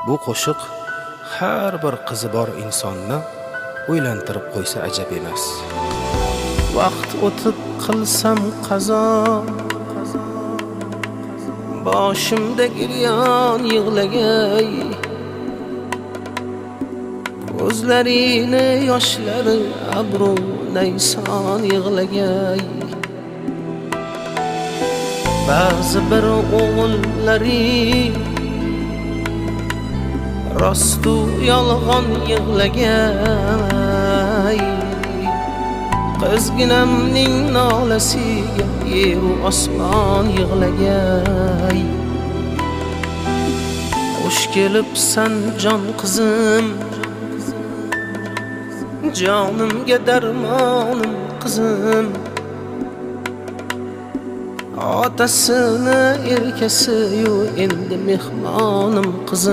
Bu qo'shiq har bir qizi bor insonni o'ylantirib qo'ysa ajab emas. Vaqt o'tib qilsam qazo, boshimda giryon yig'lagay, ko'zlarini yoshlari abru nayson yig'lagay. Ba'zi bir o'g'illari rostu yolg'on yig'lagay, qizginamning nolasiga yeru osmon yig'lagay. Xush kelibsan jon qizim, jonimga darmonim qizim, otasini erkasi yu endi mehmonim qizim.